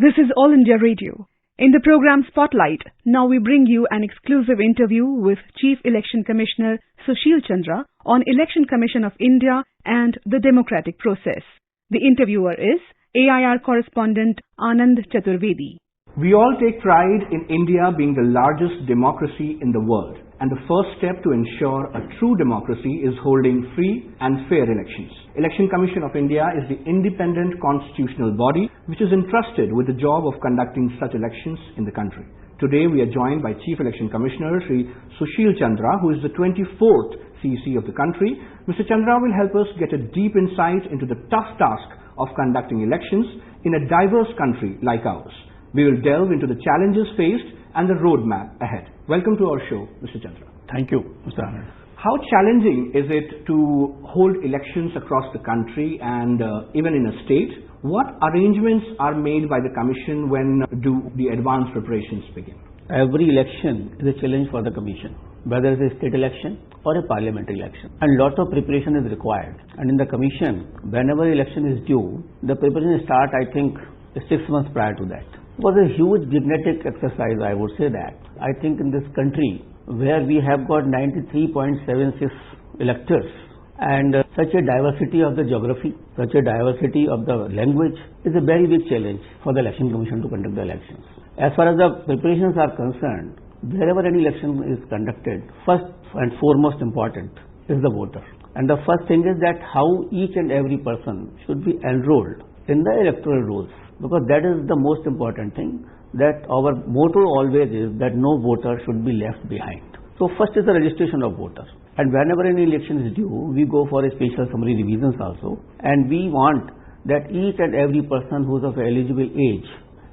This is All India Radio. In the program Spotlight, now we bring you an exclusive interview with Chief Election Commissioner Sushil Chandra on Election Commission of India and the democratic process. The interviewer is AIR correspondent Anand Chaturvedi. We all take pride in India being the largest democracy in the world, and the first step to ensure a true democracy is holding free and fair elections. Election Commission of India is the independent constitutional body which is entrusted with the job of conducting such elections in the country. Today we are joined by Chief Election Commissioner Sri Sushil Chandra, who is the 24th CEC of the country. Mr. Chandra will help us get a deep insight into the tough task of conducting elections in a diverse country like ours. We will delve into the challenges faced and the roadmap ahead. Welcome to our show, Mr. Chandra. Thank you, Mr. Anand. How challenging is it to hold elections across the country and even in a state? What arrangements are made by the Commission when do the advanced preparations begin? Every election is a challenge for the Commission, whether it is a state election or a parliamentary election. And lot of preparation is required. And in the Commission, whenever election is due, the preparation start, I think, 6 months prior to that. It was a huge genetic exercise, I would say that. I think in this country, where we have got 93.76 electors and such a diversity of the geography, such a diversity of the language, is a very big challenge for the Election Commission to conduct the elections. As far as the preparations are concerned, wherever any election is conducted, first and foremost important is the voter. And the first thing is that how each and every person should be enrolled in the electoral rolls, because that is the most important thing, that our motto always is that no voter should be left behind. So first is the registration of voters. And whenever any election is due, we go for a special summary revisions also. And we want that each and every person who is of eligible age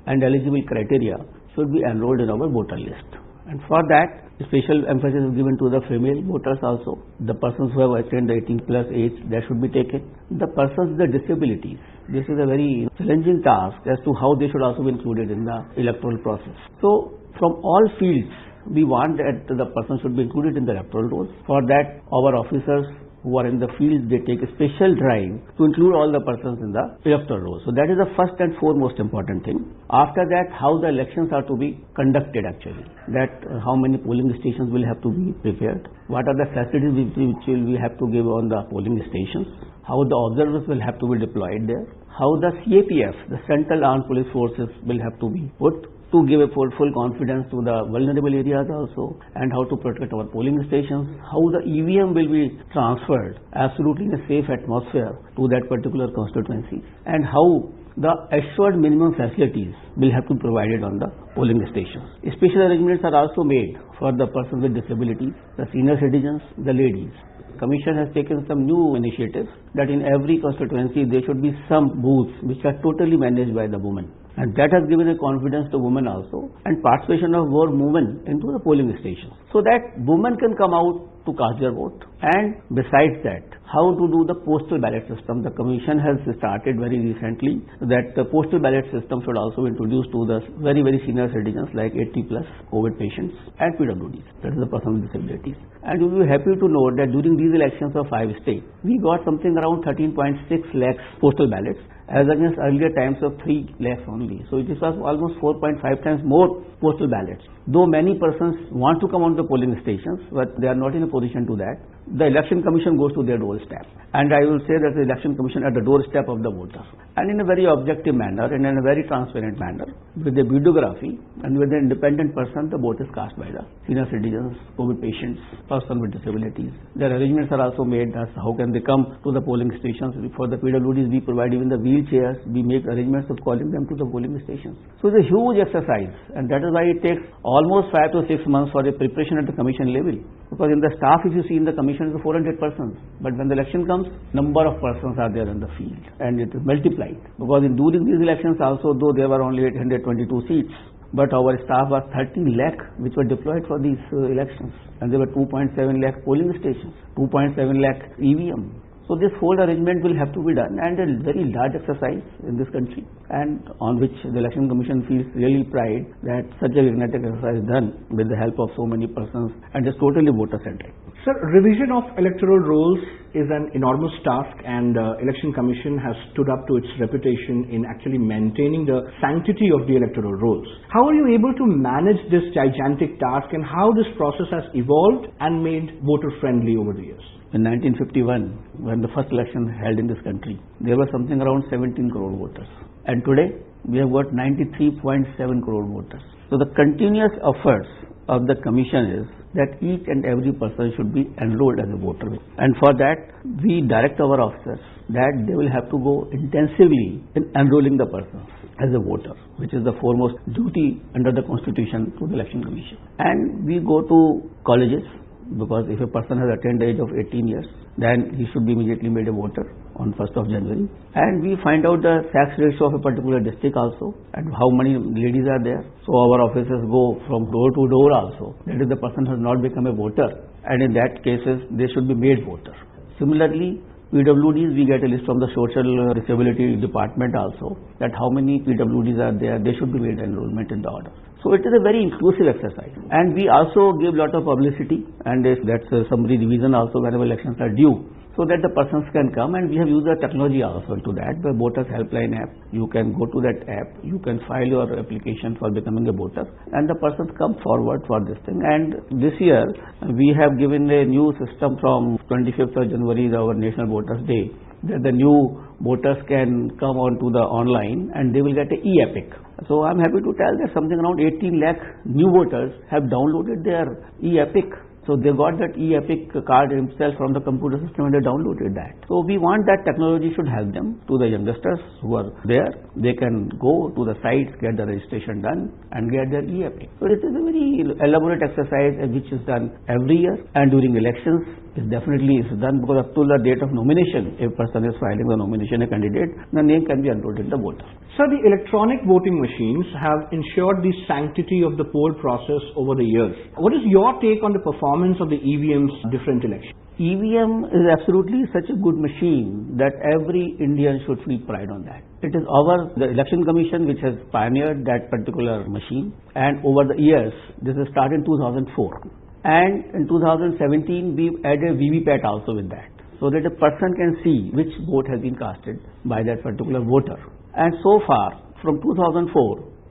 and eligible criteria should be enrolled in our voter list. And for that, special emphasis is given to the female voters also. The persons who have attained the 18 plus age, that should be taken. The persons with disabilities, this is a very challenging task as to how they should also be included in the electoral process. So from all fields, we want that the person should be included in the electoral rolls. For that, our officers who are in the field, they take a special drive to include all the persons in the electoral rolls. So that is the first and foremost important thing. After that, how the elections are to be conducted actually. That how many polling stations will have to be prepared. What are the facilities which we have to give on the polling stations. How the observers will have to be deployed there. How the CAPF, the Central Armed Police Forces, will have to be put to give a full confidence to the vulnerable areas also, and how to protect our polling stations, how the EVM will be transferred absolutely in a safe atmosphere to that particular constituency, and how the assured minimum facilities will have to be provided on the polling stations. Special arrangements are also made for the persons with disabilities, the senior citizens, the ladies. Commission has taken some new initiatives that in every constituency there should be some booths which are totally managed by the women. And that has given a confidence to women also, and participation of more women into the polling stations, so that women can come out to cast their vote. And besides that, how to do the postal ballot system. The Commission has started very recently that the postal ballot system should also be introduced to the very senior citizens like 80 plus COVID patients and PWDs, that is the person with disabilities. And you will be happy to note that during these elections of 5 states, we got something around 13.6 lakhs postal ballots, as against earlier times of 3 lakhs only. So it is almost 4.5 times more postal ballots. Though many persons want to come on the polling stations, but they are not in a position to that, the Election Commission goes to their doorstep. And I will say that the Election Commission at the doorstep of the voter. And in a very objective manner and in a very transparent manner, with a videography and with an independent person, the vote is cast by the senior citizens, COVID patients, person with disabilities. Their arrangements are also made as how can they come to the polling stations. For the PWDs, we provide even the wheelchairs. We make arrangements of calling them to the polling stations. So it's a huge exercise, and that is why it takes almost 5 to 6 months for the preparation at the Commission level. Because in the staff, if you see in the Commission, is 400 persons. But when the election comes, number of persons are there in the field, and it is multiplied. Because during these elections also, though there were only 822 seats, but our staff was 13 lakh which were deployed for these elections, and there were 2.7 lakh polling stations, 2.7 lakh EVM. So this whole arrangement will have to be done, and a very large exercise in this country, and on which the Election Commission feels really pride that such a gigantic exercise is done with the help of so many persons and is totally voter-centric. Sir, revision of electoral rolls is an enormous task, and Election Commission has stood up to its reputation in actually maintaining the sanctity of the electoral rolls. How are you able to manage this gigantic task, and how this process has evolved and made voter friendly over the years? In 1951, when the first election held in this country, there were something around 17 crore voters. And today, we have got 93.7 crore voters. So the continuous efforts of the Commission is that each and every person should be enrolled as a voter. And for that, we direct our officers that they will have to go intensively in enrolling the person as a voter, which is the foremost duty under the Constitution to the Election Commission. And we go to colleges, because if a person has attained the age of 18 years, then he should be immediately made a voter on 1st of January. And we find out the sex ratio of a particular district also, and how many ladies are there. So our officers go from door to door also. That is, the person has not become a voter, and in that cases, they should be made voter. Similarly, PWDs, we get a list from the Social Disability Department also, that how many PWDs are there, they should be made enrollment in the order. So it is a very inclusive exercise, and we also give lot of publicity, and that's summary revision also whenever elections are due, so that the persons can come, and we have used the technology also to that, the Voters Helpline app. You can go to that app, you can file your application for becoming a voter, and the persons come forward for this thing. And this year, we have given a new system from 25th of January, our National Voters Day, that the new voters can come on to the online and they will get a e-epic. So I'm happy to tell that something around 18 lakh new voters have downloaded their e-epic. So they got that e-epic card himself from the computer system and they downloaded that. So we want that technology should help them, to the youngsters who are there. They can go to the sites, get the registration done and get their e-epic. So it is a very elaborate exercise which is done every year, and during elections it definitely is done, because up to the date of nomination, if a person is filing the nomination, a candidate, the name can be enrolled in the voter. Sir, the electronic voting machines have ensured the sanctity of the poll process over the years. What is your take on the performance of the EVM's different elections? EVM is absolutely such a good machine that every Indian should feel pride on that. It is the Election Commission which has pioneered that particular machine, and over the years, this has started in 2004. And in 2017, we added VVPAT also with that, so that a person can see which vote has been casted by that particular voter. And so far, from 2004,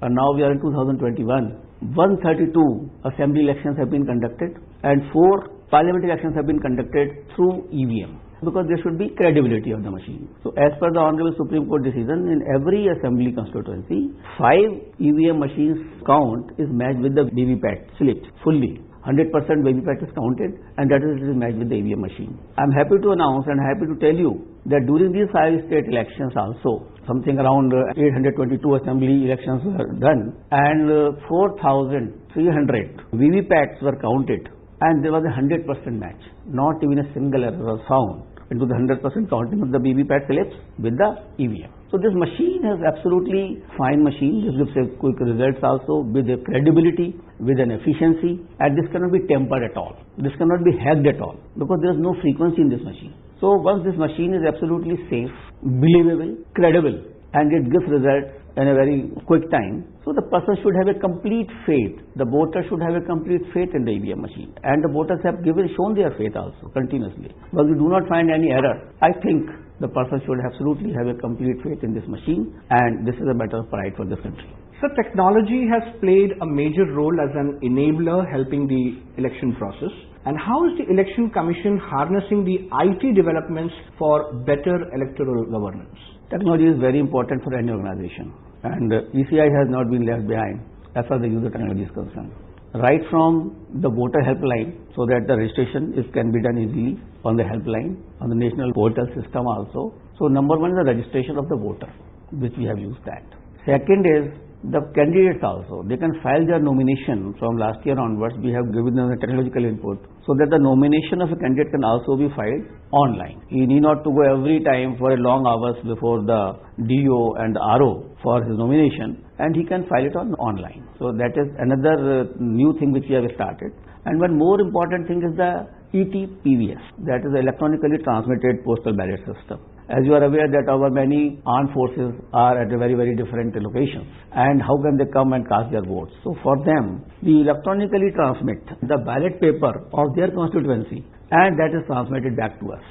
and now we are in 2021, 132 assembly elections have been conducted, and 4 parliamentary elections have been conducted through EVM, because there should be credibility of the machine. So as per the Honorable Supreme Court decision, in every assembly constituency, 5 EVM machines count is matched with the VVPAT slips fully. 100% VVPAT is counted, and that is matched with the EVM machine. I am happy to announce and happy to tell you that during these 5 state elections also, something around 822 assembly elections were done, and 4,300 VVPATs were counted, and there was a 100% match. Not even a single error was found into the 100% counting of the VVPAT slips with the EVM. So this machine is absolutely fine machine. This gives a quick results also, with a credibility, with an efficiency, and this cannot be tampered at all. This cannot be hacked at all, because there is no frequency in this machine. So once this machine is absolutely safe, believable, credible, and it gives results in a very quick time, so the person should have a complete faith. The voter should have a complete faith in the EVM machine, and the voters have shown their faith also continuously. But we do not find any error. I think the person should absolutely have a complete faith in this machine, and this is a matter of pride for this country. So technology has played a major role as an enabler helping the election process. And how is the Election Commission harnessing the IT developments for better electoral governance? Technology is very important for any organization, and ECI has not been left behind as far as the use of technology is concerned. Right from the voter helpline, so that the registration can be done easily on the helpline, on the national portal system also. So number one is the registration of the voter, which we have used that. Second is the candidates also. They can file their nomination from last year onwards. We have given them the technological input, so that the nomination of a candidate can also be filed online. He need not to go every time for a long hours before the DO and the RO for his nomination, and he can file it online. So that is another new thing which we have started. And one more important thing is the ETPVS, that is the electronically transmitted postal ballot system. As you are aware that our many armed forces are at a very, very different locations, and how can they come and cast their votes? So for them, we electronically transmit the ballot paper of their constituency and that is transmitted back to us.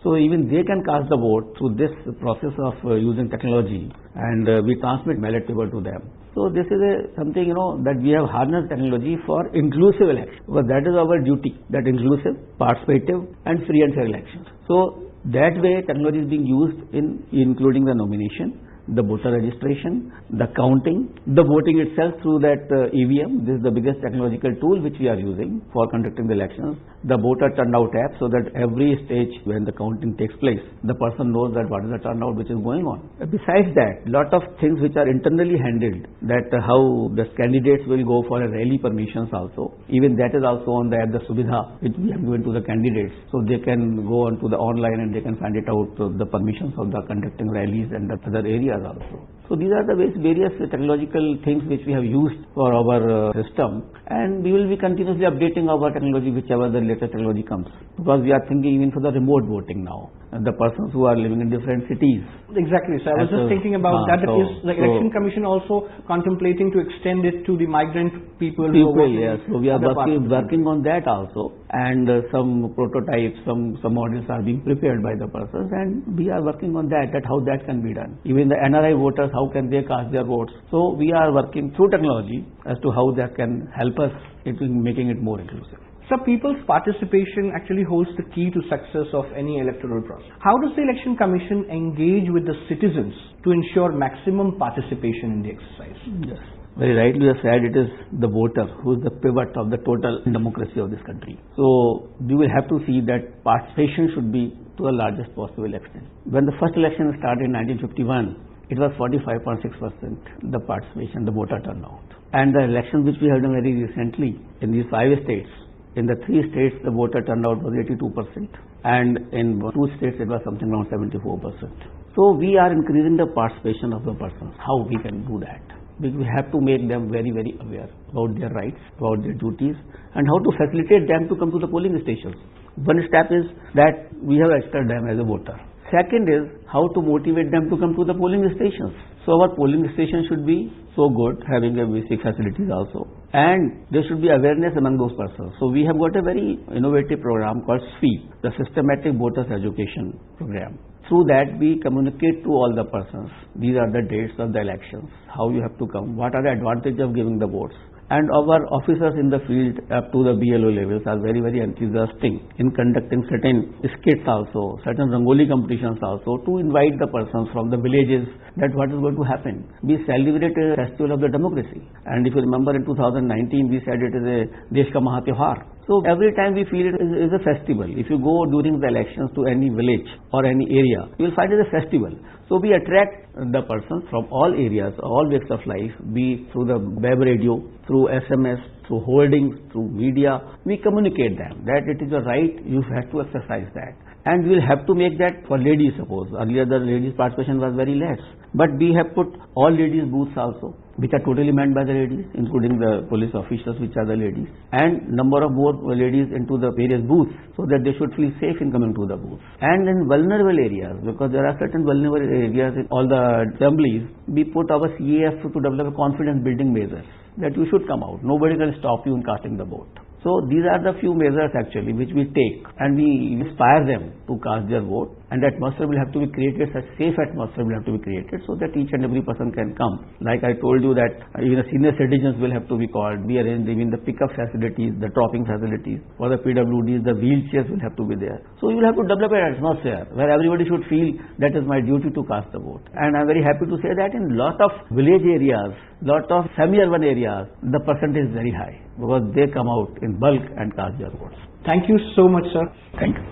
So even they can cast the vote through this process of using technology, and we transmit ballot paper to them. So this is something, that we have harnessed technology for inclusive election, because that is our duty, that inclusive, participative and free and fair elections. So that way technology is being used in including the nomination, the voter registration, the counting, the voting itself through that EVM. This is the biggest technological tool which we are using for conducting the elections. The voter turnout app, so that every stage when the counting takes place, the person knows that what is the turnout which is going on. Besides that, lot of things which are internally handled, that how the candidates will go for a rally permissions also. Even that is also on the app, the Subidha, which we have given to the candidates, so they can go on to the online and they can find it out, the permissions of the conducting rallies and the other areas also. So these are the various technological things which we have used for our system, and we will be continuously updating our technology whichever the latest technology comes, because we are thinking even for the remote voting now, and the persons who are living in different cities. Exactly, so I was just thinking about that. Is the Election Commission also contemplating to extend it to the migrant people? Yes, so we are working on that also, and some prototypes, some models are being prepared by the persons, and we are working on that how that can be done. Even the NRI voters, how can they cast their votes? So we are working through technology as to how that can help us in making it more inclusive. So people's participation actually holds the key to success of any electoral process. How does the Election Commission engage with the citizens to ensure maximum participation in the exercise? Yes. Very rightly you have said, it is the voter who is the pivot of the total democracy of this country. So we will have to see that participation should be to the largest possible extent. When the first election started in 1951, it was 45.6% the participation, the voter turnout. And the elections which we have done very recently in these 5 states, in the 3 states the voter turnout was 82%, and in 2 states it was something around 74%. So we are increasing the participation of the persons. How we can do that? We have to make them very, very aware about their rights, about their duties, and how to facilitate them to come to the polling stations. One step is that we have registered them as a voter. Second is how to motivate them to come to the polling stations. So our polling station should be so good, having a basic facilities also, and there should be awareness among those persons. So we have got a very innovative program called SVEEP, the Systematic Voters Education Program. Through that we communicate to all the persons, these are the dates of the elections, how you have to come, what are the advantages of giving the votes. And our officers in the field up to the BLO levels are very, very enthusiastic in conducting certain skits also, certain Rangoli competitions also, to invite the persons from the villages that what is going to happen. We celebrate a festival of the democracy, and if you remember in 2019 we said it is a Desh Ka Maha Tyohar. So every time we feel it is a festival. If you go during the elections to any village or any area, you will find it a festival. So we attract the persons from all areas, all walks of life, be through the web radio, through SMS, through hoardings, through media. We communicate them that it is a right, you have to exercise that. And we will have to make that for ladies, suppose. Earlier the ladies' participation was very less. But we have put all ladies booths also, which are totally manned by the ladies, including the police officers, which are the ladies, and number of more ladies into the various booths, so that they should feel safe in coming to the booths. And in vulnerable areas, because there are certain vulnerable areas in all the assemblies, we put our CAF to develop a confidence building measures, that you should come out. Nobody can stop you in casting the vote. So these are the few measures actually which we take, and we inspire them to cast their vote, and the atmosphere will have to be created, such safe atmosphere will have to be created, so that each and every person can come. Like I told you that even the senior citizens will have to be called. We arrange even the pickup facilities, the dropping facilities. For the PWDs, the wheelchairs will have to be there. So you will have to develop an atmosphere where everybody should feel that is my duty to cast the vote. And I am very happy to say that in lot of village areas, lot of semi-urban areas, the percentage is very high, because they come out in bulk and cast their votes. Thank you so much, sir. Thank you.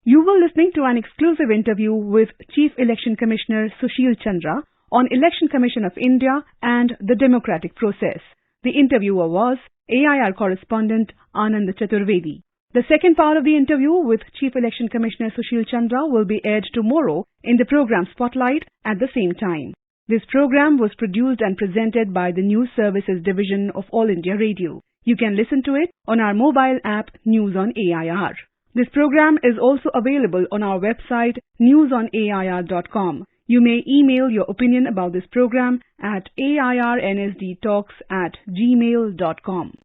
You were listening to an exclusive interview with Chief Election Commissioner Sushil Chandra on Election Commission of India and the democratic process. The interviewer was AIR correspondent Anand Chaturvedi. The second part of the interview with Chief Election Commissioner Sushil Chandra will be aired tomorrow in the program Spotlight at the same time. This program was produced and presented by the News Services Division of All India Radio. You can listen to it on our mobile app News on AIR. This program is also available on our website newsonair.com. You may email your opinion about this program at airnsdtalks@gmail.com.